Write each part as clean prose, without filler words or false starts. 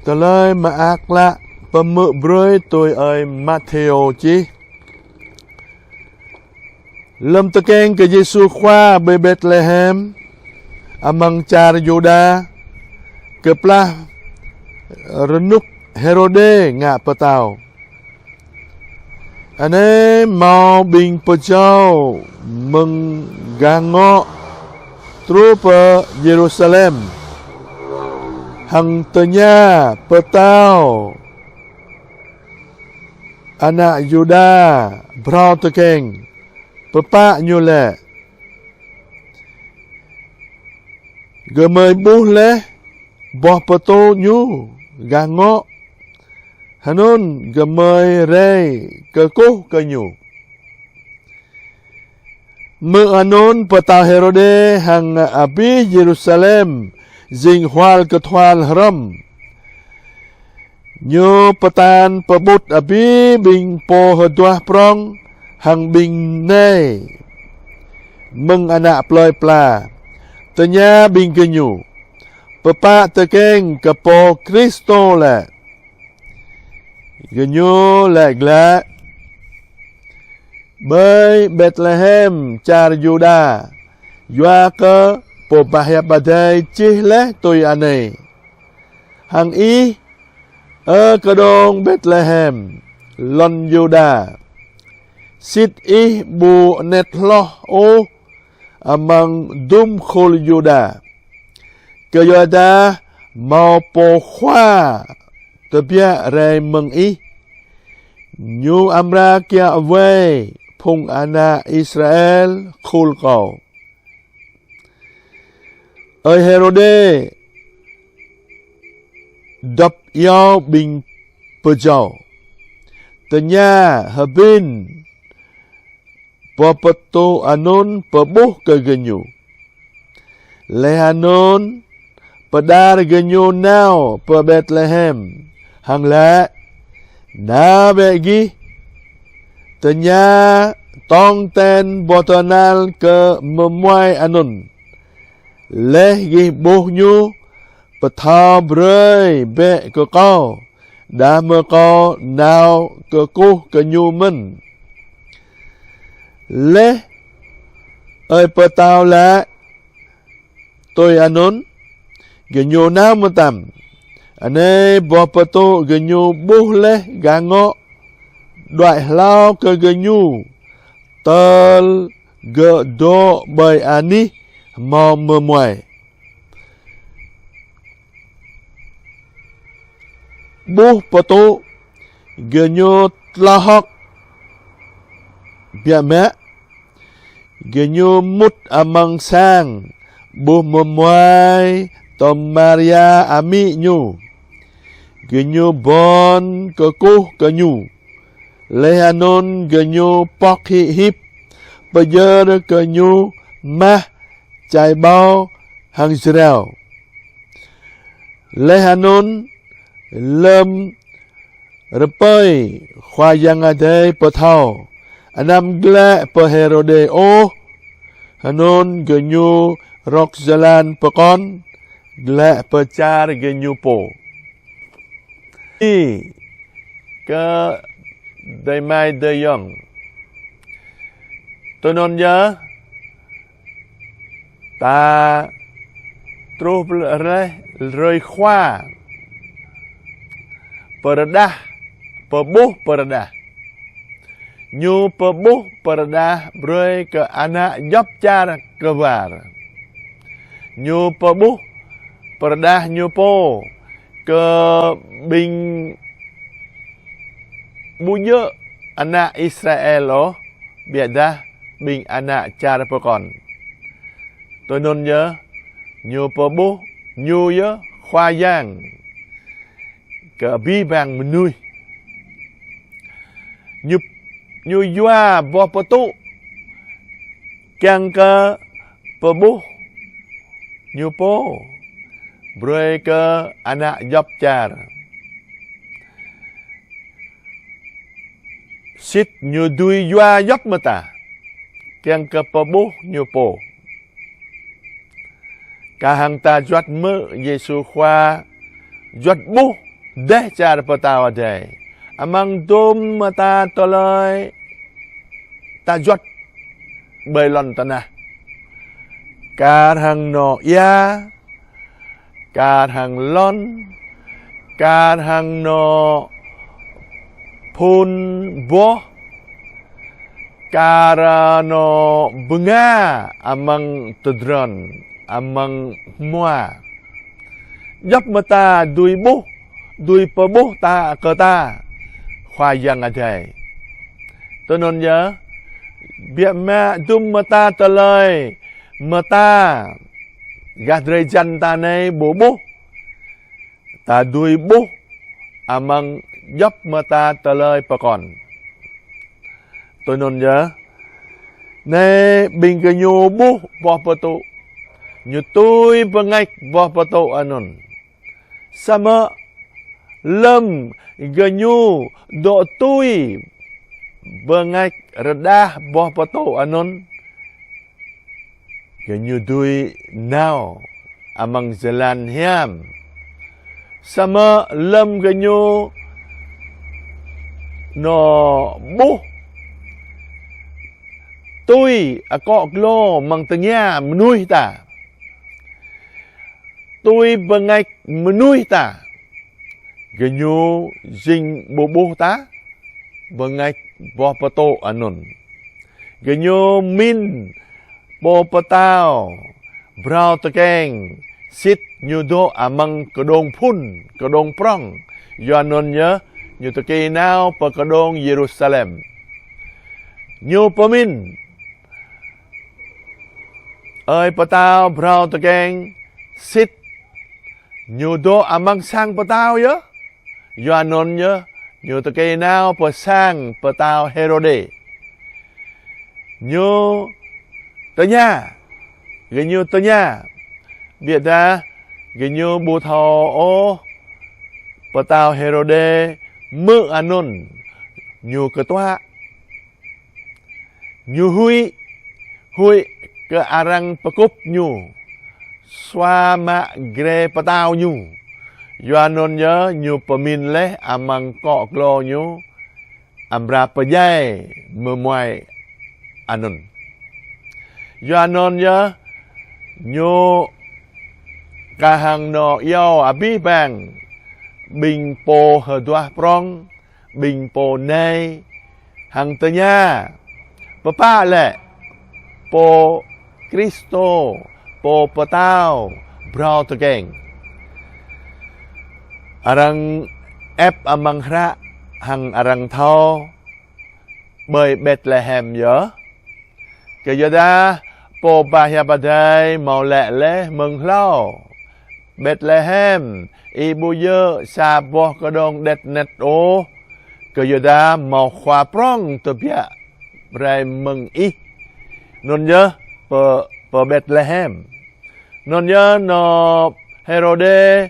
Tờ lời mà ác lạ bà mự brơi tôi ơi Matthew chí. Lâm tờ kênh ke Giêsu khoa bê Bethlehem amang char Yuda ke plah renuk Herode ngạ petau. Ane mau bing pejau menggangok trupa Jerusalem. Hang tenya petau anak Yuda brau tekeng pepak nyule gemai buh leh boh peto nyu gangok hanun gemai rei kekuh kenyu me anon petau Herode hang abi Jerusalem Zing hwal ketwal haram nyo petan pebut abi bing po hedwah prong hang bing nei meng anak ploy pla tenya bing kenyu pepak tekeng kepo Kristo la genyo la gla bay Bethlehem char Yuda yua ke po bahaya badai cih leh tôi aneh hang i kedong Bethlehem lon Yuda sit i bu net loh o amang dum khol Yuda ke Yuda mau po khwa tebia rai meng i nyu amra kia away phung ana Israel khul kau. Ơi Herode đập yao bing pejau tenya habin papeto anon pebuh ke genyu lehanon pedar genyu nau pe Bethlehem hang la na begi tenya tong ten botonal ke memuai anon leh gih boh nyu petau brơi be ke kau dah me kau nau ke kuh ke nyu men leh ơi petau la tôi anon genyu nau metam ane bo peto genyu buh leh gango đoại lao ke genyu tel ge do bay ani mau memuai buh poto genyo tlahok biame genyo mut amang sang buh memuai tom Maria ami nyu genyo bon kekuh kenyu lehanon genyo pok hip bejer kenyu mah chai bao hang Israel lehanon lem repoi khoa yang ade petau anam gle pe Herode o hanon genyu rok jalan pekon gle pecar genyu po i ke dai mai de yong tonon ya ta terus rơi khoa perdah pebuh perdah nyu pebuh perdah rơi ke anak job car kebar nyu pebuh perdah nyu po ke bing buye anak Israel oh biadah bing anak car pekon tôi nôn nhớ nhiều bố bố nhu nhớ khoa giang cả bi vàng mình nuôi như như doa bò bò tu càng cơ bố bố như bố bơi cơ anak job char sit như đuôi doa job mà ta càng cơ bố bố như bố kahang ta juat me Yesu khoa juat buh deh cara petau adai. Amang dum mata toloi tajot belon tanah. Kar hang no ya, kar hang lon, kar hang no pun boh, kar no benga amang tedron, amang mua. Dấp mata dui buh, dui pebuh ta ke ta, khoa yang adai. Tunon ya, biar ma dum mata telai, mata gah derajat tanai boboh, ta dui buh, amang dấp mata telai pakon. Tunon ya, ne bing ke nyu buh boh patu, nyu tui pengait boh patu anon. Sama lem genyu do tui bengak redah boh pato anon genyu dui now amang jalan hiam sama lem genyu no buh tui akok lo mang tengya menui ta tui bengak menui ta genyu jing boboh ta bengak boh pato anon genyu min bo patao brau tekeng sit nyudo amang kedong pun kedong prong yo anon ya nyu teke nao pa kedong Yerusalem nyu pamin ơi patao brau tekeng sit nyudo amang sang patao ya yo anon ya nyu teke nao pa sang patao Herode nyu tanya genyu tanya biết ra genyu bu thò o patao Herode mơ anon nyu ketua nyu hui ke arang pekup nyu swama gre patao nyu yo anon ya nyu pemin leh amang kok lo nyu ambra pejai memuai anon yo anon ya nyu kahang no yo abi bang bing po herdua prong bing po nei hang tanya papa le po Kristo po patao brau tegeng arang ep amang hra hang arang thao bởi Bethlehem nhớ cái giờ đó po bahya badai mau lẹ lẽ mừng lo Bethlehem ibu ye sa boh kedong det net o cái giờ đó mau khoa prong tập ya rai mừng i non nhớ po Bethlehem non nhớ no Herode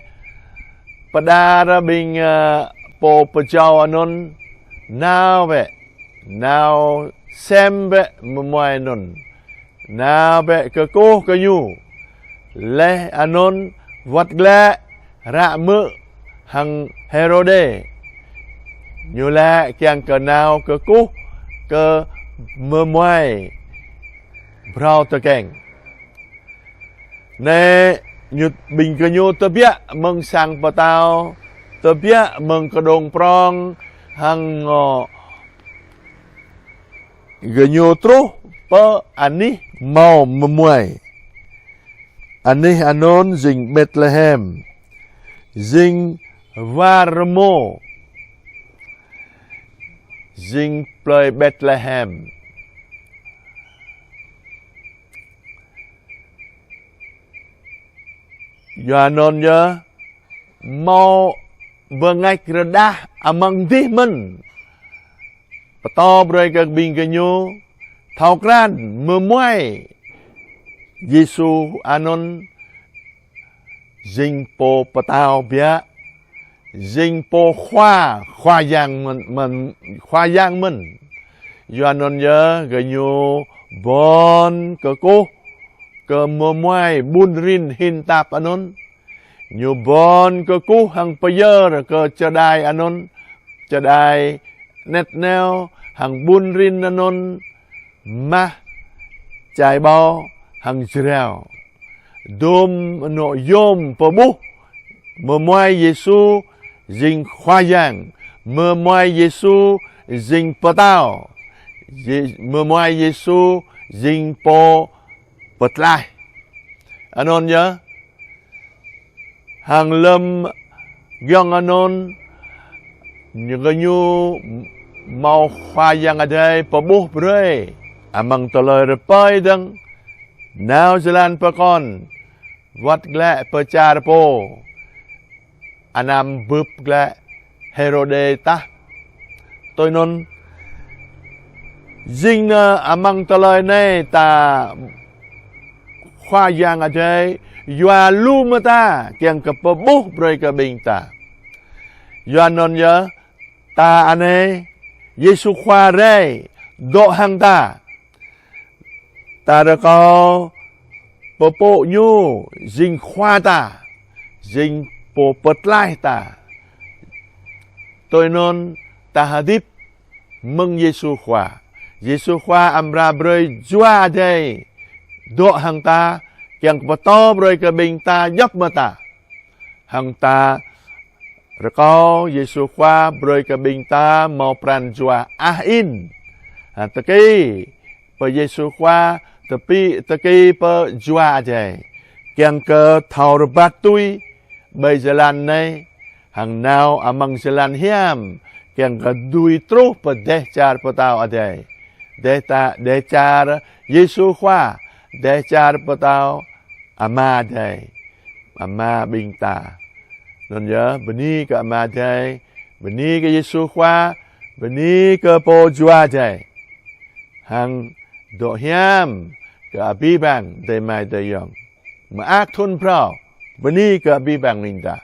pada bing po pejau anon now ve now xem ve memuai non now ve ke ko ke nyu le anon wat gle ra mơ hang Herode nyu la kyang ke now ke ko ke memuai brau te keng ne nyut bình ke nyu te bia meng sang patao te bia meng kedong prong hang ngo ge nyu tru pe ani mau memuai ani anon jing Bethlehem jing Varmo jing plei Bethlehem Yohanon ya mau bengak redah amang di men peto brai ke bing ke nyu thau kran memuai Yesu anon jing po patao bia jing po khoa yang men Yohanon ya ke nyu bon ke ko ke memuai bun rin hin tap anon Nhu bon cơ cú hằng bây giờ rồi cơ cho đai anon cho đai nét neo hằng bun rin anon ma chạy bao hằng rèo đôm nội yôm bờ bút mơ moai Giêsu dinh khoa giang mơ moai Giêsu dinh bờ tao mơ moai Giêsu dinh po bật lại anon nhớ hàng lâm giang anon những cái nhu mau khoa giang ở đây bờ bút rồi amang toloi repai dang Now Zealand per con Wat gle per char po Anam bup gle Herode ta Tôi non Dinh amang talai này ta Khoa giang ở đây Yua luma ta Kiang ke per buh broi ke bing ta Yua non ya Ta ane Yesu khoa rei Do hang ta Ta đã có bộ bộ nhu dinh khoa ta dinh bộ bật lại ta tôi non ta hadip mừng Giêsu khoa amra broi jua đây độ hàng ta kiang to broi ke bing ta dấp mà ta hàng ta đã có Giêsu khoa broi ke bing ta mau pran jua in ta ki per Giêsu khoa tapi taki per jua je kiang ke thau rebat tui bây giờ lan này hàng nào amang jalan hiam kiang ke dui tru per deh char per tau ade deh char Yesu khoa deh char per tau ama de ama bing ta non nhớ beni ke ama de beni ke Yesu khoa beni ke po jua je hàng độ hiam ke abi bang de mai de yong ma ak thun prao bani ke abi bang linda